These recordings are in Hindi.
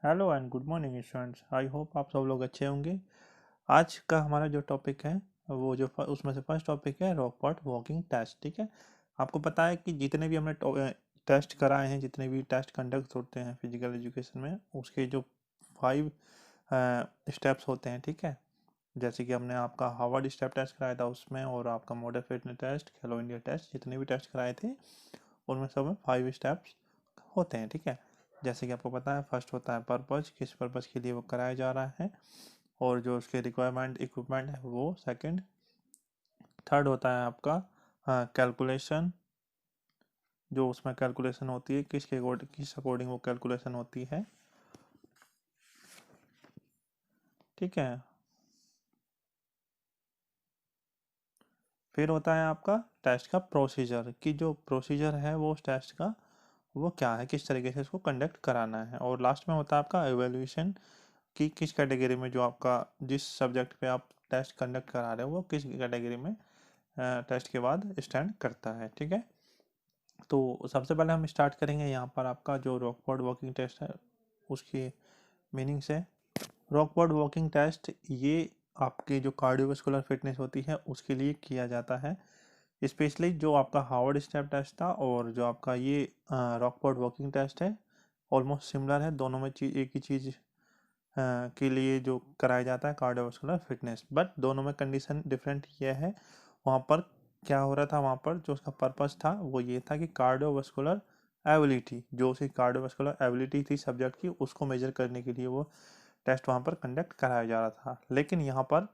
Hello and good morning students. I hope आप सब लोग अच्छे होंगे। आज का हमारा जो टॉपिक है वो उसमें से फर्स्ट टॉपिक है रॉकफोर्ट वॉकिंग टेस्ट। ठीक है, आपको पता है कि जितने भी हमने टेस्ट कराए हैं, जितने भी टेस्ट कंडक्ट होते हैं फिजिकल एजुकेशन में, उसके जो 5 स्टेप्स होते हैं, ठीक है। जैसे कि हमने आपका हार्वर्ड स्टेप टेस्ट कराया था उसमें, और आपका मॉडल फिटनेस टेस्ट, खेलो इंडिया टेस्ट, जितने भी टेस्ट कराए थे उनमें सब में 5 स्टेप्स होते हैं। ठीक है, जैसे कि आपको पता है फर्स्ट होता है पर्पज, किस पर्पज के लिए वो कराया जा रहा है, और जो उसके रिक्वायरमेंट इक्विपमेंट है वो सेकंड। थर्ड होता है आपका कैलकुलेशन, जो उसमें कैलकुलेशन होती है, किस अकॉर्डिंग वो कैलकुलेशन होती है। ठीक है, फिर होता है आपका टेस्ट का प्रोसीजर, कि जो प्रोसीजर है वो उस टेस्ट का वो क्या है, किस तरीके से इसको कंडक्ट कराना है। और लास्ट में होता है आपका एवेल्यूएशन, कि किस कैटेगरी में जो आपका जिस सब्जेक्ट पे आप टेस्ट कंडक्ट करा रहे हो वो किस कैटेगरी में टेस्ट के बाद स्टैंड करता है। ठीक है, तो सबसे पहले हम स्टार्ट करेंगे यहाँ पर आपका जो रॉकफोर्ट वॉकिंग टेस्ट है उसकी मीनिंग से। रॉकफोर्ट वॉकिंग टेस्ट ये आपकी जो कार्डियोवास्कुलर फिटनेस होती है उसके लिए किया जाता है। स्पेशली जो आपका हार्वर्ड स्टेप टेस्ट था और जो आपका ये रॉकफोर्ट वॉकिंग टेस्ट है, ऑलमोस्ट सिमिलर है। दोनों में चीज एक ही चीज़ के लिए जो कराया जाता है कार्डियोवास्कुलर फिटनेस, बट दोनों में कंडीशन डिफरेंट ये है। वहाँ पर क्या हो रहा था, वहाँ पर जो उसका पर्पस था वो ये था कि कार्डियोवास्कुलर एबिलिटी, जो उसकी कार्डियोवास्कुलर एबिलिटी थी सब्जेक्ट की, उसको मेजर करने के लिए वो टेस्ट वहाँ पर कंडक्ट कराया जा रहा था। लेकिन यहाँ पर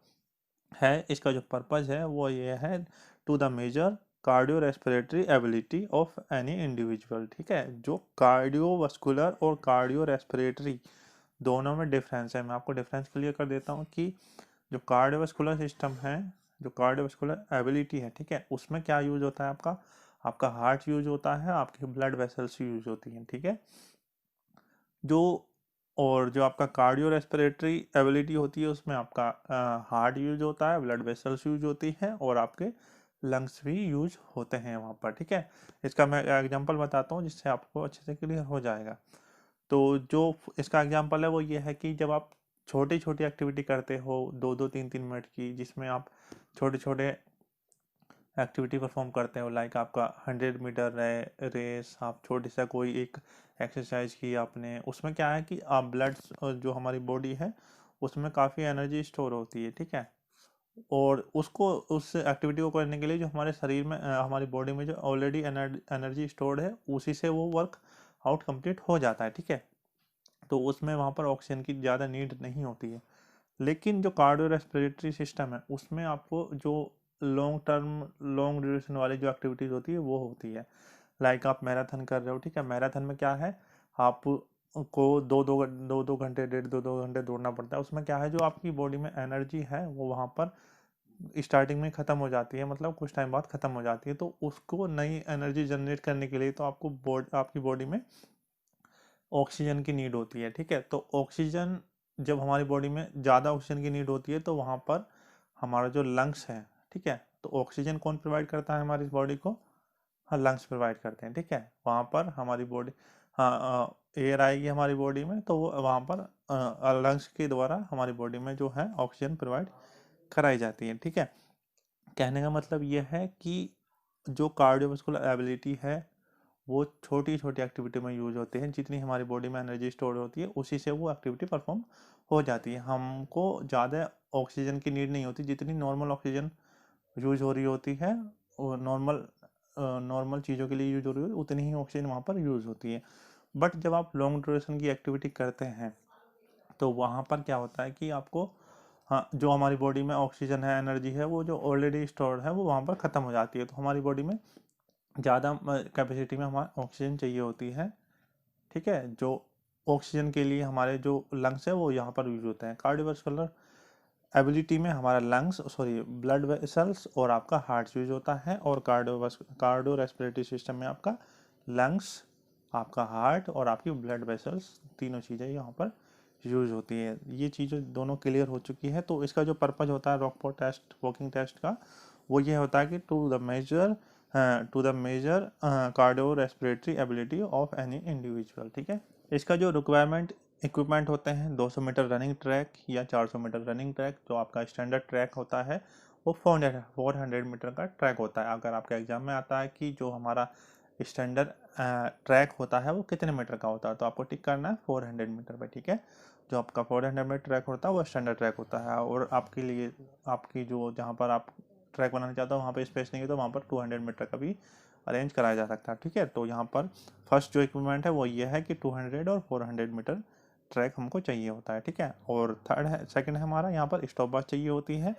है, इसका जो पर्पज है वो ये है, to the measure cardio respiratory ability of any individual. ठीक है, जो कार्डियोवास्कुलर और कार्डियो रेस्पिरेटरी दोनों में डिफरेंस है। मैं आपको डिफरेंस क्लियर कर देता हूँ कि जो कार्डियोवास्कुलर सिस्टम है, जो कार्डियोवास्कुलर एबिलिटी है, ठीक है, उसमें क्या यूज होता है, आपका आपका हार्ट यूज होता है, आपकी ब्लड वेसल्स यूज होती हैं। ठीक है, जो और जो आपका कार्डियो रेस्पिरेटरी एबिलिटी होती है उसमें आपका हार्ट यूज होता है, ब्लड वेसल्स यूज होती हैं, और आपके लंग्स भी यूज होते हैं वहाँ पर। ठीक है, इसका मैं एग्जांपल बताता हूँ जिससे आपको अच्छे से क्लियर हो जाएगा। तो जो इसका एग्जांपल है वो ये है कि जब आप छोटी छोटी एक्टिविटी करते हो 2-2 3-3 मिनट की, जिसमें आप छोटे छोटे एक्टिविटी परफॉर्म करते हो, लाइक आपका 100 मीटर रेस, आप छोटी सा कोई एक एक्सरसाइज की आपने, उसमें क्या है कि आप ब्लड, जो हमारी बॉडी है उसमें काफ़ी एनर्जी स्टोर होती है। ठीक है, और उसको उस एक्टिविटी को करने के लिए जो हमारे शरीर में हमारी बॉडी में जो ऑलरेडी एनर्जी स्टोर्ड है उसी से वो वर्क आउट कंप्लीट हो जाता है। ठीक है, तो उसमें वहाँ पर ऑक्सीजन की ज़्यादा नीड नहीं होती है। लेकिन जो कार्डियो रेस्पिरेटरी सिस्टम है उसमें आपको जो लॉन्ग टर्म, लॉन्ग ड्यूरेशन वाली जो एक्टिविटीज़ होती है वो होती है। लाइक आप मैराथन कर रहे हो, ठीक है, मैराथन में क्या है, आप को दो दो घंटे, 1.5-2 घंटे दौड़ना पड़ता है। उसमें क्या है, जो आपकी बॉडी में एनर्जी है वो वहाँ पर स्टार्टिंग में ख़त्म हो जाती है, मतलब कुछ टाइम बाद ख़त्म हो जाती है। तो उसको नई एनर्जी जनरेट करने के लिए तो आपकी बॉडी में ऑक्सीजन की नीड होती है। ठीक है, तो ऑक्सीजन, जब हमारी बॉडी में ज़्यादा ऑक्सीजन की नीड होती है तो वहाँ पर हमारा जो लंग्स है, ठीक है, तो ऑक्सीजन कौन प्रोवाइड करता है हमारी बॉडी को, हाँ लंग्स प्रोवाइड करते हैं। ठीक है, वहाँ पर हमारी बॉडी, हाँ एयर आएगी हमारी बॉडी में तो वो वहाँ पर लंग्स के द्वारा हमारी बॉडी में जो है ऑक्सीजन प्रोवाइड कराई जाती है। ठीक है, कहने का मतलब ये है कि जो कार्डियोवास्कुलर एबिलिटी है वो छोटी छोटी एक्टिविटी में यूज होते हैं। जितनी हमारी बॉडी में एनर्जी स्टोर होती है उसी से वो एक्टिविटी परफॉर्म हो जाती है। हमको ज़्यादा ऑक्सीजन की नीड नहीं होती, जितनी नॉर्मल ऑक्सीजन यूज हो रही होती है, और नॉर्मल नॉर्मल चीज़ों के लिए यूज हो रही होती है उतनी ही ऑक्सीजन वहाँ पर यूज होती है। बट जब आप लॉन्ग ड्यूरेशन की एक्टिविटी करते हैं तो वहाँ पर क्या होता है कि आपको, हाँ, जो हमारी बॉडी में ऑक्सीजन है, एनर्जी है, वो जो ऑलरेडी स्टोर्ड है वो वहाँ पर ख़त्म हो जाती है। तो हमारी बॉडी में ज़्यादा कैपेसिटी में हमारा ऑक्सीजन चाहिए होती है। ठीक है, जो ऑक्सीजन के लिए हमारे जो लंग्स है वो यहाँ पर यूज होते हैं। कार्डियोवास्कुलर एबिलिटी में हमारा लंग्स, सॉरी ब्लड वेसल्स और आपका हार्ट यूज होता है, और कार्डियो रेस्पिरेटरी सिस्टम में आपका लंग्स, आपका हार्ट और आपकी ब्लड वेसल्स, तीनों चीज़ें यहाँ पर यूज होती है। ये चीज़ें दोनों क्लियर हो चुकी है। तो इसका जो पर्पज होता है रॉकफोर्ट टेस्ट, वॉकिंग टेस्ट का, वो ये होता है कि to the measure cardio respiratory ability of any individual. ठीक है, इसका जो रिक्वायरमेंट इक्विपमेंट होते हैं 200 मीटर रनिंग ट्रैक या 400 मीटर रनिंग ट्रैक। जो आपका स्टैंडर्ड ट्रैक होता है वो 400 मीटर का ट्रैक होता है। अगर आपके एग्जाम में आता है कि जो हमारा स्टैंडर्ड ट्रैक होता है वो कितने मीटर का होता है, तो आपको टिक करना है 400 मीटर पे, ठीक है। जो आपका 400 मीटर ट्रैक होता है वो स्टैंडर्ड ट्रैक होता है। और आपके लिए आपकी जो जहाँ पर आप ट्रैक बनाना चाहते हो वहाँ पर स्पेस नहीं है तो वहाँ पर 200 मीटर का भी अरेंज कराया जा सकता है, ठीक है। तो यहाँ पर फर्स्ट जो इक्विपमेंट है वो ये है कि 200 और 400 मीटर ट्रैक हमको चाहिए होता है, ठीक है। और थर्ड है, सेकंड है हमारा यहाँ पर स्टॉप वॉच चाहिए होती है।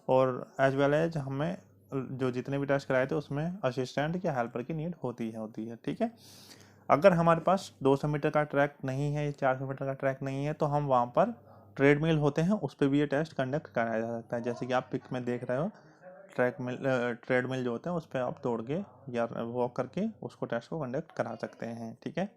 और एज वेल एज हमें जो जितने भी टेस्ट कराए थे उसमें असिस्टेंट या हेल्पर की नीड होती है, ठीक है। अगर हमारे पास 200 मीटर का ट्रैक नहीं है, 400 मीटर का ट्रैक नहीं है, तो हम वहाँ पर ट्रेडमिल होते हैं उस पर भी ये टेस्ट कंडक्ट कराया जा सकता है। जैसे कि आप पिक में देख रहे हो, ट्रेडमिल जो होते हैं उस पर आप दौड़ के या वॉक करके उसको टेस्ट को कंडक्ट करा सकते हैं, ठीक है।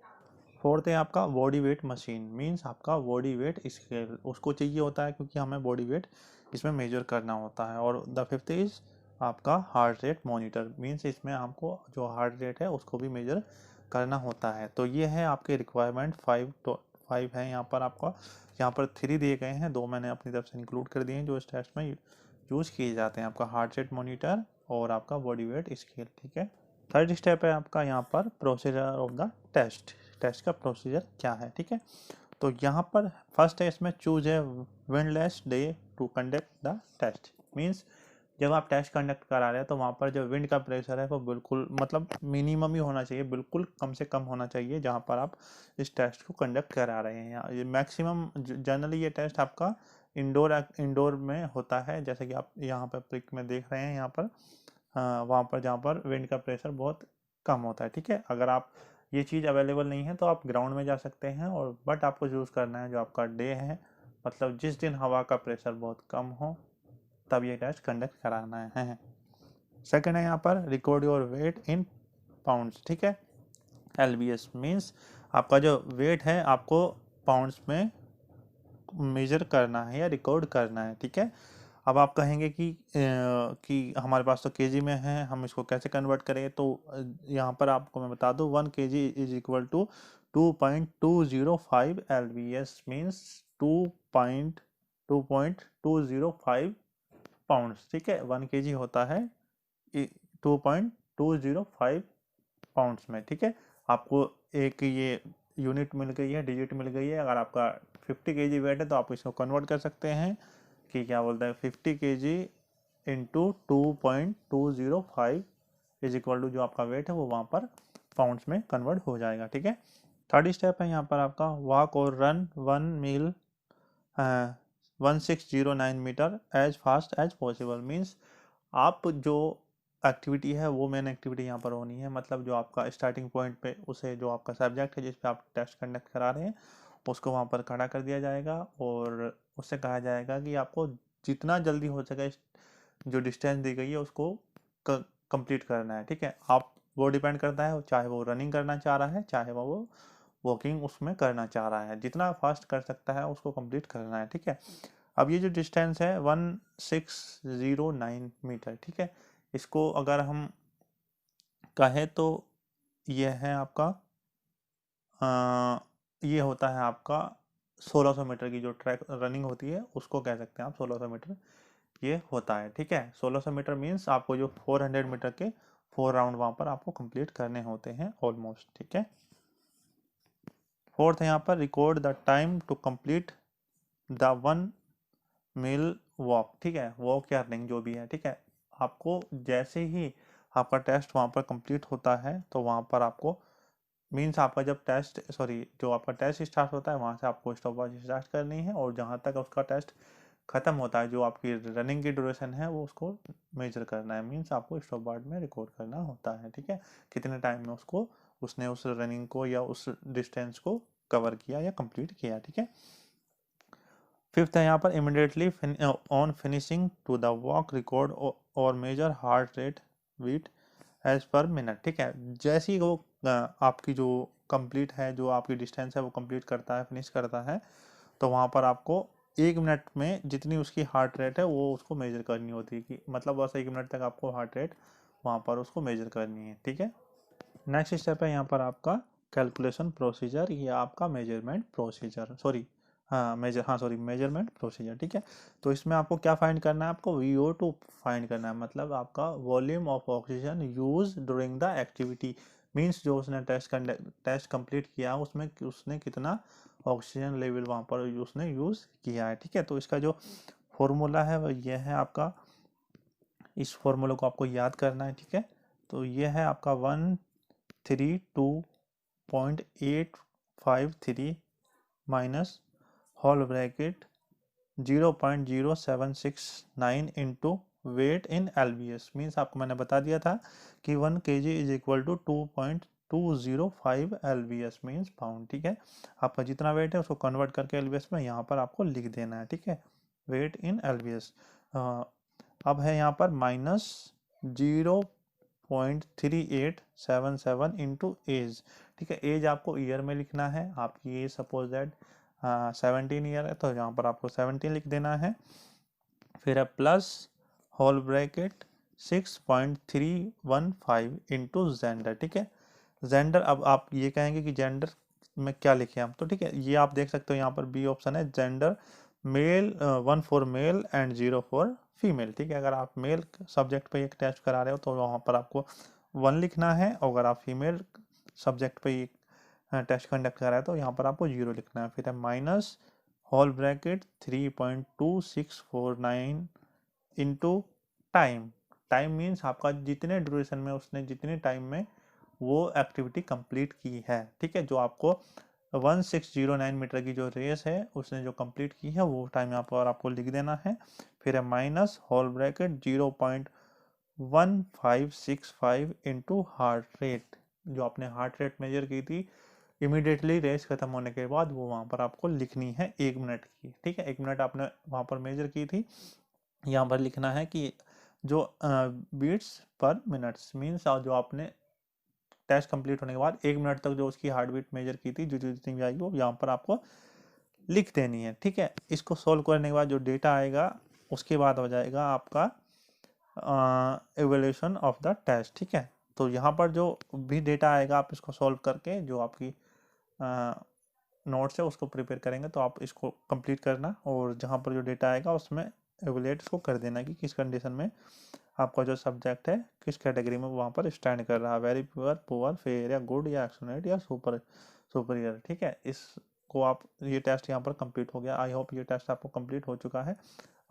फोर्थ है आपका बॉडी वेट मशीन, मीन्स आपका बॉडी वेट स्केल उसको चाहिए होता है क्योंकि हमें बॉडी वेट इसमें मेजर करना होता है। और द फिफ्थ इज आपका हार्ट रेट मॉनिटर, मीन्स इसमें आपको जो हार्ट रेट है उसको भी मेजर करना होता है। तो ये है आपके रिक्वायरमेंट 5 है यहाँ पर। आपका यहाँ पर 3 दिए गए हैं, 2 मैंने अपनी तरफ से इंक्लूड कर दिए हैं जो इस टेस्ट में यूज किए जाते हैं, आपका हार्ट रेट मॉनिटर और आपका बॉडी वेट स्केल, ठीक है। थर्ड स्टेप है आपका यहाँ पर procedure of the test, test का प्रोसीजर क्या है, ठीक है। तो यहाँ पर फर्स्ट है इसमें चूज है windless day to conduct the test, means जब आप टेस्ट कंडक्ट करा रहे हैं तो वहाँ पर जो विंड का प्रेशर है वो बिल्कुल मतलब मिनिमम ही होना चाहिए, बिल्कुल कम से कम होना चाहिए जहाँ पर आप इस टेस्ट को कंडक्ट करा रहे हैं। यहाँ ये मैक्सिमम जनरली ये टेस्ट आपका इंडोर में होता है, जैसे कि आप यहाँ पर पिक में देख रहे हैं यहाँ पर, वहाँ पर जहाँ पर विंड का प्रेशर बहुत कम होता है, ठीक है। अगर आप ये चीज़ अवेलेबल नहीं है तो आप ग्राउंड में जा सकते हैं, और बट आपको यूज़ करना है जो आपका डे है, मतलब जिस दिन हवा का प्रेशर बहुत कम हो तब ये टेस्ट कंडक्ट कराना है। सेकंड है यहाँ पर record your weight in pounds, ठीक है। LBS मीन्स आपका जो वेट है आपको पाउंड्स में मेजर करना है या रिकॉर्ड करना है, ठीक है। अब आप कहेंगे कि हमारे पास तो केजी में है, हम इसको कैसे कन्वर्ट करें, तो यहाँ पर आपको मैं बता दूँ 1 kg is equal to 2.205 LBS, means 2.205 pounds, ठीक है। 1 kg होता है 2.205 पाउंड्स में, ठीक है। आपको एक ये यूनिट मिल गई है, डिजिट मिल गई है। अगर आपका 50 kg वेट है तो आप इसको कन्वर्ट कर सकते हैं कि क्या बोलते हैं 50 kg into 2.205 is equal to जो आपका वेट है वो वहाँ पर पाउंड्स में कन्वर्ट हो जाएगा, ठीक है। थर्ड स्टेप है यहाँ पर आपका वॉक और run 1609 meter as fast as possible, means आप जो एक्टिविटी है वो मेन एक्टिविटी यहाँ पर होनी है, मतलब जो आपका स्टार्टिंग पॉइंट पे उसे जो आपका सब्जेक्ट है जिस पे आप टेस्ट कंडक्ट करा रहे हैं उसको वहाँ पर खड़ा कर दिया जाएगा, और उससे कहा जाएगा कि आपको जितना जल्दी हो सके जो डिस्टेंस दी गई है उसको कंप्लीट करना है, ठीक है। आप वो डिपेंड करता है चाहे वो रनिंग करना चाह रहा है चाहे वो वॉकिंग उसमें करना चाह रहा है, जितना फास्ट कर सकता है उसको कंप्लीट करना है, ठीक है। अब ये जो डिस्टेंस है 1609 मीटर, ठीक है। इसको अगर हम कहें तो ये है आपका ये होता है आपका 1600 मीटर की जो ट्रैक रनिंग होती है उसको कह सकते हैं आप 1600 मीटर ये होता है, ठीक है। 1600 मीटर मीन्स आपको जो 400 मीटर के 4 राउंड वहाँ पर आपको कंप्लीट करने होते हैं ऑलमोस्ट, ठीक है। फोर्थ है यहाँ पर record the time to complete the 1 mile walk, ठीक है। वॉक या रनिंग जो भी है, ठीक है। आपको जैसे ही आपका टेस्ट वहाँ पर कंप्लीट होता है तो वहाँ पर आपको मीन्स आपका जब टेस्ट जो आपका टेस्ट स्टार्ट होता है वहाँ से आपको स्टॉप वॉच स्टार्ट करनी है, और जहाँ तक उसका टेस्ट खत्म होता है जो आपकी रनिंग की ड्यूरेशन है वो उसको मेजर करना है, मीन्स आपको स्टॉप वॉच में रिकॉर्ड करना होता है, ठीक है। कितने टाइम में उसने उस रनिंग को या उस डिस्टेंस को कवर किया या कंप्लीट किया, ठीक है। फिफ्थ है यहाँ पर immediately on finishing to the walk record और measure heart rate beat as per minute, ठीक है। जैसे ही वो आपकी जो कंप्लीट है जो आपकी डिस्टेंस है वो कंप्लीट करता है फिनिश करता है तो वहाँ पर आपको 1 मिनट में जितनी उसकी हार्ट रेट है वो उसको मेजर करनी होती है, कि मतलब बस 1 मिनट तक आपको हार्ट रेट वहाँ पर उसको मेजर करनी है, ठीक है। नेक्स्ट स्टेप है यहाँ पर आपका कैलकुलेशन प्रोसीजर, ये आपका मेजरमेंट प्रोसीजर, मेजरमेंट प्रोसीजर, ठीक है। तो इसमें आपको क्या फाइंड करना है, आपको VO2 फाइंड करना है, मतलब आपका volume of oxygen use during the activity, means जो उसने टेस्ट कंप्लीट किया उसमें उसने कितना ऑक्सीजन लेवल वहाँ पर उसने यूज किया है, ठीक है। तो इसका जो फॉर्मूला है वो ये है आपका, इस फॉर्मूले को आपको याद करना है, ठीक है। तो ये है आपका 132.853 minus whole bracket 0.0769 into weight in LBS, means आपको मैंने बता दिया था कि 1 kg is equal to 2.205 LBS means pound, ठीक है। आपका जितना वेट है उसको कन्वर्ट करके LBS में यहाँ पर आपको लिख देना है, ठीक है, वेट इन LBS। अब है यहाँ पर माइनस 0.3877 इंटू एज, ठीक है। एज आपको ईयर में लिखना है, आपकी एज सपोज दैट 17 ईयर है, तो यहाँ पर आपको 17 लिख देना है। फिर है plus whole bracket 6.315 into gender, ठीक है। जेंडर, अब आप ये कहेंगे कि जेंडर में क्या लिखे हम, तो ठीक है, ये आप देख सकते हो यहाँ पर बी ऑप्शन है, gender male, 1 for male and 0 for female, ठीक है। अगर आप मेल सब्जेक्ट पे एक टेस्ट करा रहे हो तो वहाँ पर आपको 1 लिखना है, और अगर आप फीमेल सब्जेक्ट पे एक टेस्ट कंडक्ट करा रहे हो तो यहाँ पर आपको 0 लिखना है। फिर है minus whole bracket 3.2649 into time, time means आपका जितने ड्यूरेशन में उसने जितने टाइम में वो एक्टिविटी कंप्लीट की है, ठीक है। जो आपको 1609 मीटर की जो रेस है उसने जो कंप्लीट की है वो टाइम यहाँ पर आपको लिख देना है। फिर है minus whole bracket 0.1565 into heart rate, जो आपने हार्ट रेट मेजर की थी इमीडिएटली रेस खत्म होने के बाद, वो वहाँ पर आपको लिखनी है 1 मिनट की, ठीक है। 1 मिनट आपने वहाँ पर मेजर की थी, यहाँ पर लिखना है कि जो बीट्स पर मिनट्स मीन्स जो आपने टेस्ट कंप्लीट होने के बाद 1 मिनट तक जो उसकी हार्ट बीट मेजर की थी, जो जितनी भी आएगी वो यहाँ पर आपको लिख देनी है, ठीक है। इसको सॉल्व करने के बाद जो डेटा आएगा उसके बाद हो जाएगा आपका एवल्यूशन ऑफ द टेस्ट, ठीक है। तो यहाँ पर जो भी डेटा आएगा आप इसको सॉल्व करके जो आपकी नोट्स है उसको प्रिपेयर करेंगे, तो आप इसको कंप्लीट करना, और जहाँ पर जो डेटा आएगा उसमें एवलेट इसको कर देना कि किस कंडीशन में आपका जो सब्जेक्ट है किस कैटेगरी में वहाँ पर स्टैंड कर रहा है, वेरी पुअर, पुअर, फेयर या गुड या एक्सलेंट या सुपरियर, ठीक है। इसको आप, ये टेस्ट यहाँ पर कंप्लीट हो गया। आई होप ये टेस्ट आपको कंप्लीट हो चुका है।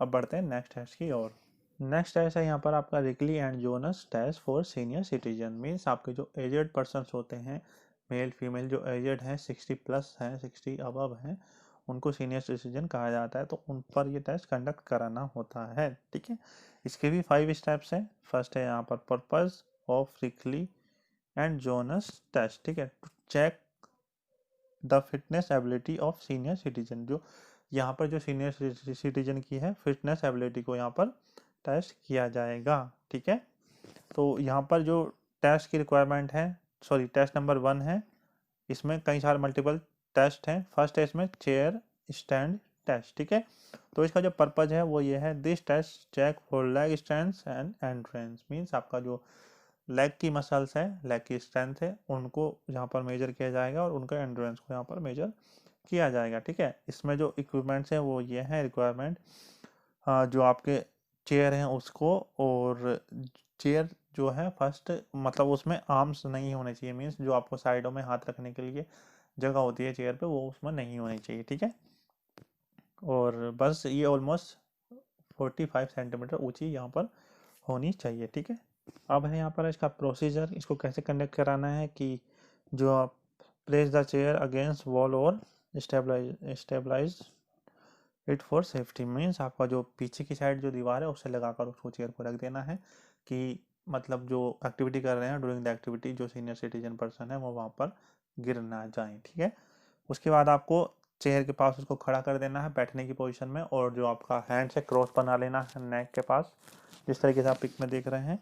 अब बढ़ते हैं नेक्स्ट टेस्ट की ओर। नेक्स्ट टेस्ट है यहाँ पर आपका Rikli and Jones test for senior citizen, means आपके जो एजेड पर्सन होते हैं, मेल फीमेल जो एजेड हैं, 60 प्लस हैं, 60 अबव हैं, उनको सीनियर सिटीजन कहा जाता है, तो उन पर ये टेस्ट कंडक्ट कराना होता है, ठीक है। इसके भी 5 स्टेप्स हैं। फर्स्ट है यहाँ पर purpose of Rikli and Jones test, ठीक है, to check the fitness ability of senior citizen, जो यहाँ पर जो सीनियर सिटीजन की है फिटनेस एबिलिटी को यहाँ पर टेस्ट किया जाएगा, ठीक है। तो यहाँ पर जो टेस्ट की रिक्वायरमेंट है, टेस्ट नंबर 1 है, इसमें कई सारे मल्टीपल टेस्ट हैं। फर्स्ट है इसमें चेयर स्टैंड टेस्ट, ठीक है। तो इसका जो पर्पज है वो ये है, this test check for leg strength and endurance, means आपका जो लेग की मसल्स है, लेग की स्ट्रेंथ है, उनको यहाँ पर मेजर किया जाएगा और उनका एंड्रेंस को यहाँ पर मेजर किया जाएगा, ठीक है। इसमें जो इक्विपमेंट्स हैं वो ये हैं रिक्वायरमेंट, जो आपके चेयर हैं उसको, और चेयर जो है फर्स्ट मतलब उसमें आर्म्स नहीं होने चाहिए, मीन्स जो आपको साइडों में हाथ रखने के लिए जगह होती है चेयर पे वो उसमें नहीं होनी चाहिए, ठीक है। और बस ये ऑलमोस्ट 45 सेंटीमीटर ऊंची यहाँ पर होनी चाहिए, ठीक है। अब है यहाँ पर इसका प्रोसीजर, इसको कैसे कंडक्ट कराना है कि जो आप place the chair against wall और stabilise it for safety, means आपका जो पीछे की साइड जो दीवार है उससे लगाकर उसको चेयर को रख देना है कि मतलब जो एक्टिविटी कर रहे हैं ड्यूरिंग द एक्टिविटी जो सीनियर सिटीजन पर्सन है वो वहाँ पर गिर ना जाए, ठीक है। उसके बाद आपको चेयर के पास उसको खड़ा कर देना है बैठने की पोजीशन में, और जो आपका हैंड से क्रॉस बना लेना है नेक के पास, जिस तरीके से आप पिक में देख रहे हैं।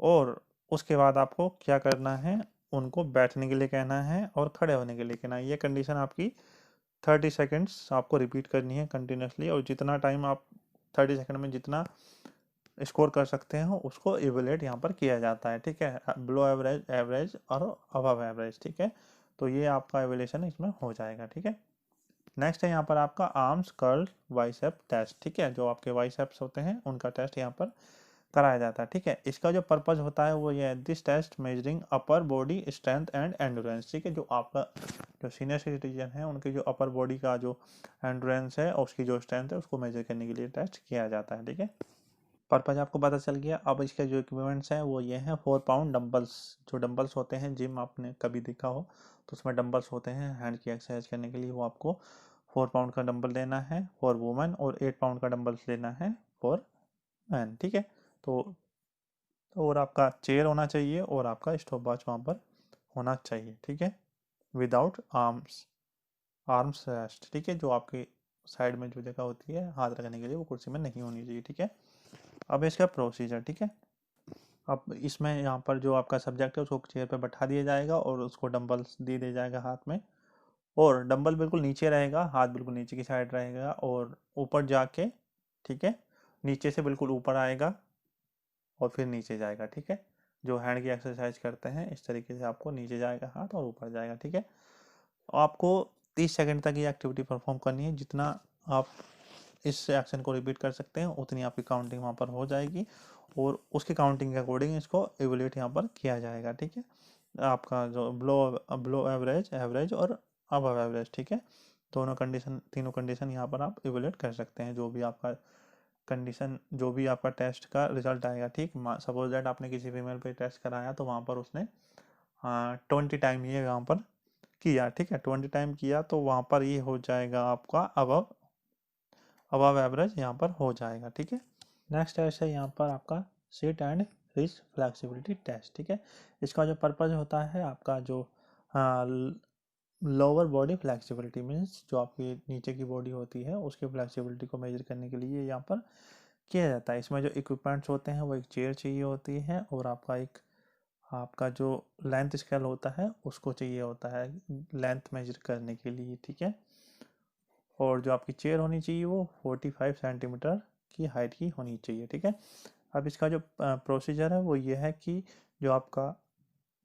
और उसके बाद आपको क्या करना है, उनको बैठने के लिए कहना है और खड़े होने के लिए कहना है। ये कंडीशन आपकी 30 सेकेंड्स आपको रिपीट करनी है कंटिन्यूसली, और जितना टाइम आप 30 सेकेंड में जितना स्कोर कर सकते हैं उसको इवेलुएट यहाँ पर किया जाता है, ठीक है, बिलो एवरेज, एवरेज और अबव एवरेज, ठीक है। तो ये आपका एवेल्यूशन इसमें हो जाएगा, ठीक है। नेक्स्ट है यहाँ पर आपका आर्म्स कर्ल बाइसेप टेस्ट, ठीक है। जो आपके बाइसेप्स होते हैं उनका टेस्ट यहाँ पर कराया जाता है, ठीक है। इसका जो पर्पज होता है वो ये है, this test measuring upper body strength and endurance, ठीक है। जो आपका जो सीनियर सिटीजन है उनकी जो अपर बॉडी का जो एंडोरेंस है और उसकी जो स्ट्रेंथ है उसको मेजर करने के लिए टेस्ट किया जाता है, ठीक है। पर्पज आपको पता चल गया। अब इसके जो इक्विपमेंट्स हैं वो ये हैं, 4 पाउंड डंबल्स। जो डंबल्स होते हैं, जिम आपने कभी देखा हो तो उसमें डंबल्स होते हैं हैंड की एक्सरसाइज करने के लिए, वो आपको 4 पाउंड का डंबल लेना है फॉर वुमेन और 8 पाउंड का डंबल्स लेना है फॉर मैन, ठीक है। तो और आपका चेयर होना चाहिए और आपका स्टॉप वॉच वहाँ पर होना चाहिए, ठीक है। विदाउट आर्म्स रेस्ट, ठीक है। जो आपकी साइड में जो जगह होती है हाथ रखने के लिए वो कुर्सी में नहीं होनी चाहिए, ठीक है। अब इसका प्रोसीजर, ठीक है। अब इसमें यहाँ पर जो आपका सब्जेक्ट है उसको चेयर पे बैठा दिया जाएगा और उसको डंबल्स दे दिया जाएगा हाथ में, और डंबल बिल्कुल नीचे रहेगा, हाथ बिल्कुल नीचे की साइड रहेगा और ऊपर जाके, ठीक है, नीचे से बिल्कुल ऊपर आएगा और फिर नीचे जाएगा, ठीक है। जो हैंड की एक्सरसाइज करते हैं इस तरीके से आपको नीचे जाएगा हाथ और ऊपर जाएगा, ठीक है। आपको 30 सेकंड तक ये एक्टिविटी परफॉर्म करनी है। जितना आप इस एक्शन को रिपीट कर सकते हैं उतनी आपकी काउंटिंग वहाँ पर हो जाएगी और उसकी काउंटिंग के अकॉर्डिंग इसको इवोल्यूट यहाँ पर किया जाएगा, ठीक है। आपका जो ब्लो एवरेज, एवरेज और अबव एवरेज, ठीक है। दोनों कंडीशन, तीनों कंडीशन यहाँ पर आप इवोल्यूट कर सकते हैं। जो भी आपका कंडीशन, जो भी आपका टेस्ट का रिजल्ट आएगा, ठीक। सपोज दैट आपने किसी फीमेल पे टेस्ट कराया तो वहाँ पर उसने 20 टाइम ये यहाँ पर किया, ठीक है। 20 टाइम किया तो वहाँ पर ये हो जाएगा आपका अबव एवरेज यहाँ पर हो जाएगा, ठीक है। नेक्स्ट टेस्ट है यहाँ पर आपका sit and reach flexibility test, ठीक है। इसका जो पर्पज होता है आपका जो लोअर बॉडी फ्लेक्सिबिलिटी मीन्स जो आपकी नीचे की बॉडी होती है उसकी फ्लेक्सिबिलिटी को मेजर करने के लिए यहाँ पर किया जाता है। इसमें जो इक्विपमेंट्स होते हैं वो एक चेयर चाहिए होती है और आपका जो लेंथ स्केल होता है उसको चाहिए होता है लेंथ मेजर करने के लिए, ठीक है। और जो आपकी चेयर होनी चाहिए वो 45 सेंटीमीटर की हाइट की होनी चाहिए, ठीक है। अब इसका जो प्रोसीजर है वो ये है कि जो आपका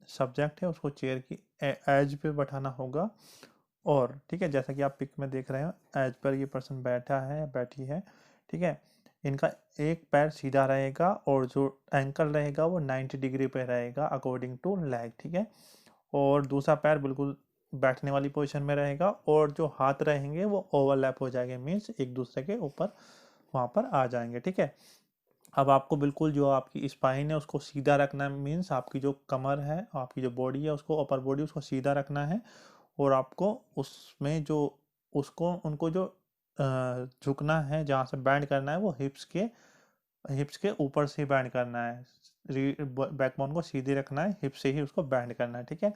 सब्जेक्ट है उसको चेयर की एज पे बैठाना होगा और, ठीक है, जैसा कि आप पिक में देख रहे हो एज पर ये पर्सन बैठा है, बैठी है, ठीक है। इनका एक पैर सीधा रहेगा और जो एंकल रहेगा वो 90 डिग्री पे रहेगा अकॉर्डिंग टू लेग, ठीक है। और दूसरा पैर बिल्कुल बैठने वाली पोजीशन में रहेगा और जो हाथ रहेंगे वो ओवरलैप हो जाएंगे, मीन्स एक दूसरे के ऊपर वहाँ पर आ जाएंगे, ठीक है। अब आपको बिल्कुल जो आपकी स्पाइन है उसको सीधा रखना है, मीन्स आपकी जो कमर है, आपकी जो बॉडी है उसको, अपर बॉडी उसको सीधा रखना है और आपको उसमें जो उसको उनको जो झुकना है, जहाँ से बैंड करना है वो हिप्स के ऊपर से बैंड करना है। बैकबोन को सीधे रखना है, हिप से ही उसको बैंड करना है, ठीक है।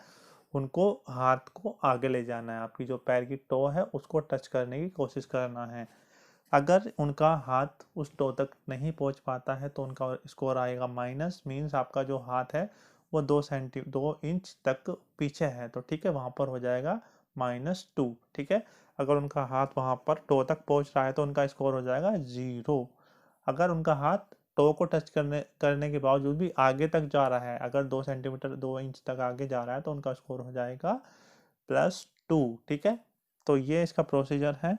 उनको हाथ को आगे ले जाना है, आपकी जो पैर की टो है उसको टच करने की कोशिश करना है। अगर उनका हाथ उस टो तक नहीं पहुंच पाता है तो उनका स्कोर आएगा माइनस, मीन्स आपका जो हाथ है वो 2 इंच तक पीछे है तो, ठीक है, वहां पर हो जाएगा -2, ठीक है। अगर उनका हाथ वहां पर टो तक पहुंच रहा है तो उनका स्कोर हो जाएगा 0। अगर उनका हाथ टो को टच करने के बावजूद भी आगे तक जा रहा है, अगर 2 सेंटीमीटर 2 इंच तक आगे जा रहा है तो उनका स्कोर हो जाएगा +2, ठीक है। तो ये इसका प्रोसीजर है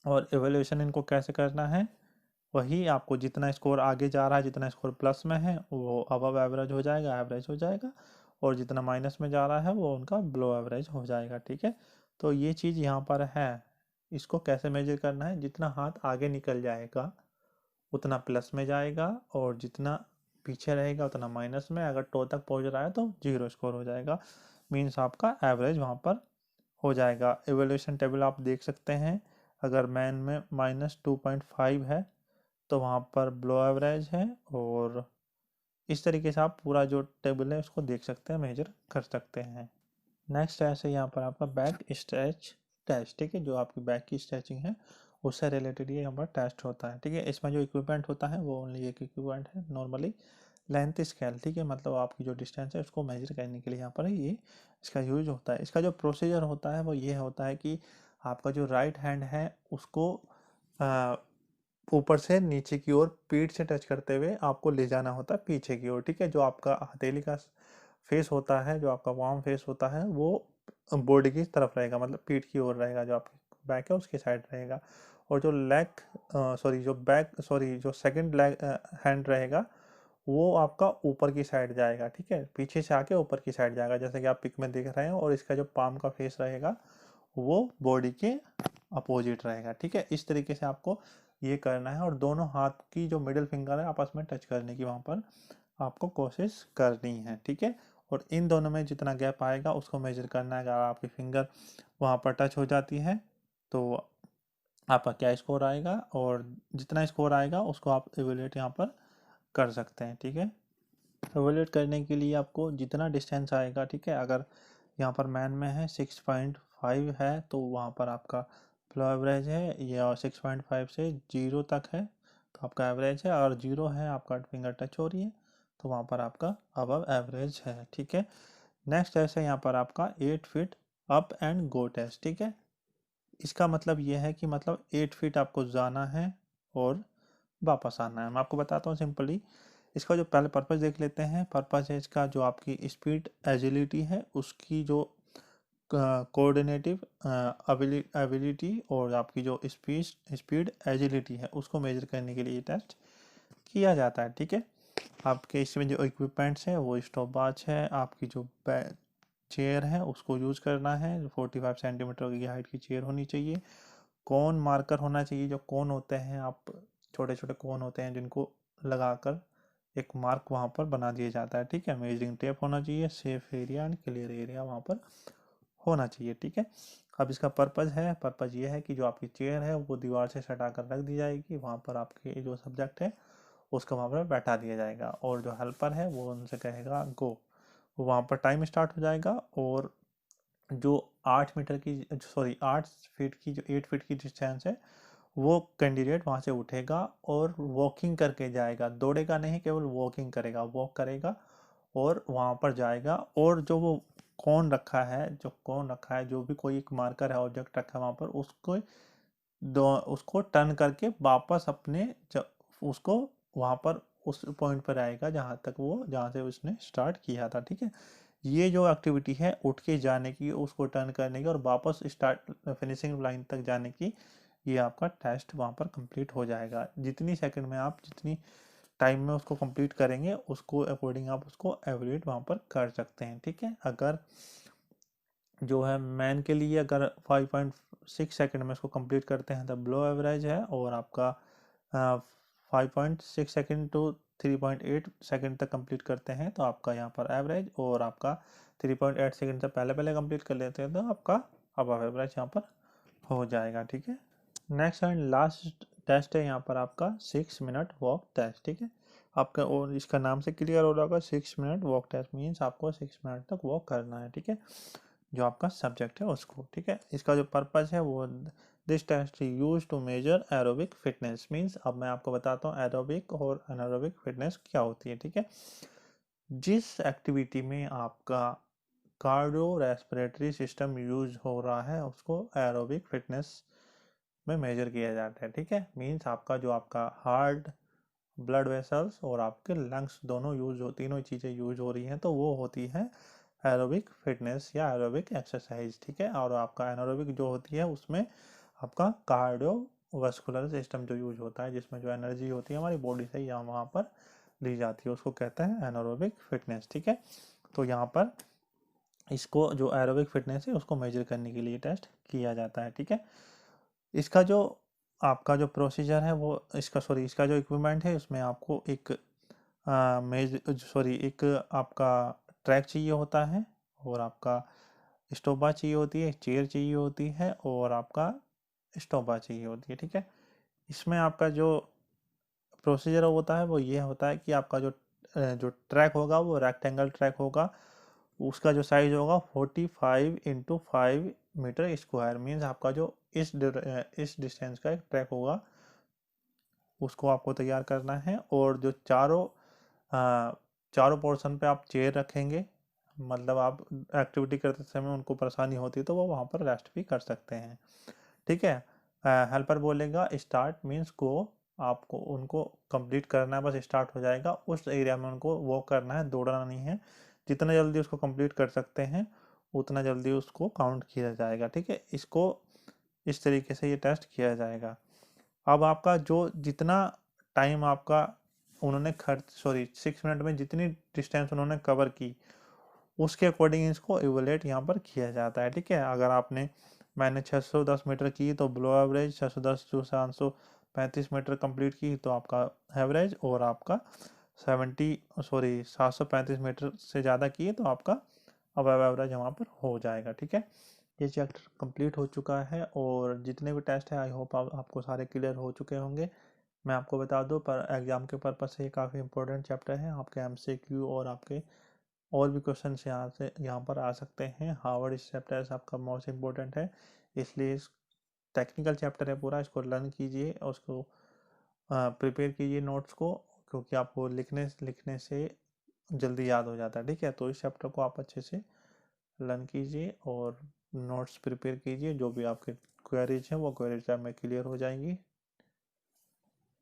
और एवोल्यूशन इनको कैसे करना है, वही आपको जितना स्कोर आगे जा रहा है, जितना स्कोर प्लस में है वो अबव एवरेज हो जाएगा, एवरेज हो जाएगा, और जितना माइनस में जा रहा है वो उनका बिलो एवरेज हो जाएगा, ठीक है। तो ये चीज़ यहाँ पर है। इसको कैसे मेजर करना है, जितना हाथ आगे निकल जाएगा उतना प्लस में जाएगा और जितना पीछे रहेगा उतना माइनस में। अगर टो तक पहुँच रहा है तो 0 स्कोर हो जाएगा, मीन्स आपका एवरेज वहाँ पर हो जाएगा। एवोल्यूशन टेबल आप देख सकते हैं, अगर मैन में -2.5 है तो वहाँ पर बिलो एवरेज है, और इस तरीके से आप पूरा जो टेबल है उसको देख सकते हैं, मेजर कर सकते हैं। नेक्स्ट ऐसे यहाँ पर आपका बैक स्ट्रेच टेस्ट, ठीक है। जो आपकी बैक की स्ट्रेचिंग है उससे रिलेटेड ये यहाँ पर टेस्ट होता है, ठीक है। इसमें जो इक्विपमेंट होता है वो ओनली एक इक्विपमेंट है, नॉर्मली लेंथ स्केल, ठीक है। मतलब आपकी जो डिस्टेंस है उसको मेजर करने के लिए यहाँ पर ये इसका यूज होता है। इसका जो प्रोसीजर होता है वो ये होता है कि आपका जो राइट हैंड है उसको ऊपर से नीचे की ओर पीठ से टच करते हुए आपको ले जाना होता है पीछे की ओर, ठीक है। जो आपका हथेली का फेस होता है, जो आपका वार्म फेस होता है वो बॉडी की तरफ रहेगा, मतलब पीठ की ओर रहेगा, जो आपकी बैक है उसकी साइड रहेगा। और जो लेग जो सेकंड लेग हैंड रहेगा वो आपका ऊपर की साइड जाएगा, ठीक है, पीछे से आके ऊपर की साइड जाएगा, जैसे कि आप पिक में देख रहे हैं। और इसका जो पाम का फेस रहेगा वो बॉडी के अपोजिट रहेगा, ठीक है। इस तरीके से आपको ये करना है, और दोनों हाथ की जो मिडिल फिंगर है आपस में टच करने की वहाँ पर आपको कोशिश करनी है, ठीक है। और इन दोनों में जितना गैप आएगा उसको मेजर करना है। अगर आपकी फिंगर वहाँ पर टच हो जाती है तो आपका क्या स्कोर आएगा, और जितना स्कोर आएगा उसको आप एवेल्यूएट यहाँ पर कर सकते हैं, ठीक है। एवेल्यूएट करने के लिए आपको जितना डिस्टेंस आएगा, ठीक है, अगर यहाँ पर मैन में है 6.5 है तो वहाँ पर आपका फ्लो एवरेज है, या 6.5 से 0 तक है तो आपका एवरेज है, और 0 है आपका फिंगर टच हो रही है तो वहाँ पर आपका अबव एवरेज है, ठीक है। नेक्स्ट टेस्ट है यहाँ पर आपका 8 feet up and go test, ठीक है। इसका मतलब ये है कि मतलब 8 फीट आपको जाना है और वापस आना है। मैं आपको बताता हूँ सिंपली। इसका जो पहले पर्पस देख लेते हैं। पर्पस है इसका जो आपकी स्पीड एजिलिटी है उसकी जो कोऑर्डिनेटिव एबिलिटी और आपकी जो स्पीड एजिलिटी है उसको मेजर करने के लिए ये टेस्ट किया जाता है, ठीक है। आपके इसमें जो इक्विपमेंट्स है वो स्टॉप वॉच है, आपकी जो चेयर है उसको यूज़ करना है, 45 सेंटीमीटर की हाइट की चेयर होनी चाहिए। कोन मार्कर होना चाहिए, जो कोन होते हैं आप छोटे छोटे कोन होते हैं जिनको लगाकर एक मार्क वहाँ पर बना दिया जाता है, ठीक है। मेजरिंग टेप होना चाहिए, safe area and clear area वहाँ पर होना चाहिए, ठीक है। अब इसका पर्पज़ ये है कि जो आपकी चेयर है वो दीवार से सटा कर रख दी जाएगी, वहाँ पर आपके जो सब्जेक्ट है उसको वहाँ पर बैठा दिया जाएगा, और जो हेल्पर है वो उनसे कहेगा गो, वहाँ पर टाइम स्टार्ट हो जाएगा। और जो 8 फीट की जो 8 फीट की डिस्टेंस है वो कैंडिडेट वहाँ से उठेगा और वॉकिंग करके जाएगा, दौड़ेगा नहीं, केवल वॉकिंग करेगा, वॉक करेगा और वहाँ पर जाएगा। और जो वो कौन रखा है, जो भी कोई एक मार्कर है, ऑब्जेक्ट रखा है वहाँ पर, उसको टर्न करके वापस उसको वहाँ पर उस पॉइंट पर आएगा जहाँ से उसने स्टार्ट किया था, ठीक है। ये जो एक्टिविटी है उठ के जाने की, उसको टर्न करने की और वापस फिनिशिंग लाइन तक जाने की, ये आपका टेस्ट वहाँ पर कंप्लीट हो जाएगा। जितनी टाइम में उसको कंप्लीट करेंगे उसको अकॉर्डिंग आप उसको एवरेट वहाँ पर कर सकते हैं, ठीक है। अगर जो है मैन के लिए अगर 5.6 सेकंड में इसको कंप्लीट करते हैं तो ब्लो एवरेज है, और आपका 5.6 सेकंड टू 3.8 सेकंड तक कंप्लीट करते हैं तो आपका यहाँ पर एवरेज, और आपका 3.8 सेकंड से पहले पहले कंप्लीट कर लेते हैं तो आपका अबव एवरेज यहाँ पर हो जाएगा, ठीक है। नेक्स्ट एंड लास्ट टेस्ट है यहाँ पर आपका 6 मिनट वॉक टेस्ट, ठीक है। आपका और इसका नाम से क्लियर हो रहा होगा, 6 मिनट वॉक टेस्ट मीन्स आपको 6 मिनट तक वॉक करना है, ठीक है, जो आपका सब्जेक्ट है उसको, ठीक है। इसका जो पर्पस है वो this test use to measure aerobic fitness means, अब मैं आपको बताता हूँ एरोबिक और एनारोबिक फिटनेस क्या होती है, ठीक है। जिस एक्टिविटी में आपका कार्डियो रेस्पिरेटरी सिस्टम यूज हो रहा है उसको एरोबिक फिटनेस में मेजर किया जाता है, ठीक है। मीन्स आपका हार्ट, ब्लड वेसल्स और आपके लंग्स तीनों चीज़ें यूज हो रही हैं तो वो होती है एरोबिक फिटनेस या एरोबिक एक्सरसाइज, ठीक है। और आपका एनारोबिक जो होती है उसमें आपका कार्डियोवास्कुलर सिस्टम जो यूज होता है, जिसमें जो एनर्जी होती है हमारी बॉडी से यहाँ वहाँ पर ली जाती है, उसको कहते हैं एनारोबिक फिटनेस, ठीक है। तो यहाँ पर इसको जो एरोबिक फिटनेस है उसको मेजर करने के लिए टेस्ट किया जाता है, ठीक है। इसका जो आपका जो प्रोसीजर है वो इसका जो इक्विपमेंट है उसमें आपको एक आपका ट्रैक चाहिए होता है, और आपका स्टॉपवॉच चाहिए होती है, चेयर चाहिए होती है, और आपका स्टॉपवॉच चाहिए होती है, ठीक है। इसमें आपका जो प्रोसीजर होता है वो ये होता है कि आपका जो ट्रैक होगा वो रेक्टेंगल ट्रैक होगा, उसका जो साइज होगा 45x5 मीटर स्क्वायर मीन्स आपका जो इस डिस्टेंस का एक ट्रैक होगा उसको आपको तैयार करना है। और जो चारों पोर्शन पे आप चेयर रखेंगे, मतलब आप एक्टिविटी करते समय उनको परेशानी होती है तो वो वहाँ पर रेस्ट भी कर सकते हैं, ठीक है। हेल्पर बोलेगा स्टार्ट मीन्स गो, आपको उनको कंप्लीट करना है, बस स्टार्ट हो जाएगा, उस एरिया में उनको वॉक करना है, दौड़ना नहीं है। जितना जल्दी उसको कंप्लीट कर सकते हैं उतना जल्दी उसको काउंट किया जाएगा। ठीक है, इसको इस तरीके से ये टेस्ट किया जाएगा। अब आपका जो जितना टाइम आपका उन्होंने खर्च 6 मिनट में जितनी डिस्टेंस उन्होंने कवर की, उसके अकॉर्डिंग इसको इवोलेट यहाँ पर किया जाता है। ठीक है, अगर मैंने 610 मीटर की तो बिलो एवरेज, 610 जो 735 मीटर कंप्लीट की तो आपका एवरेज, और आपका 735 मीटर से ज़्यादा किए तो आपका अब एवरेज वहाँ पर हो जाएगा। ठीक है, ये चैप्टर कंप्लीट हो चुका है, और जितने भी टेस्ट हैं आई होप आपको सारे क्लियर हो चुके होंगे। मैं आपको बता दूं, पर एग्जाम के पर्पज से ये काफ़ी इंपॉर्टेंट चैप्टर है। आपके एमसीक्यू और आपके और भी क्वेश्चन यहाँ पर आ सकते हैं। हार्वर्ड इस चैप्टर आपका मोस्ट इम्पोर्टेंट है, इसलिए इस टेक्निकल चैप्टर है पूरा, इसको लर्न कीजिए और उसको प्रिपेयर कीजिए नोट्स को, क्योंकि आपको लिखने से जल्दी याद हो जाता है। ठीक है, तो इस चैप्टर को आप अच्छे से लर्न कीजिए और नोट्स प्रिपेयर कीजिए। जो भी आपके क्वेरीज हैं वो क्वेरीज में क्लियर हो जाएंगी।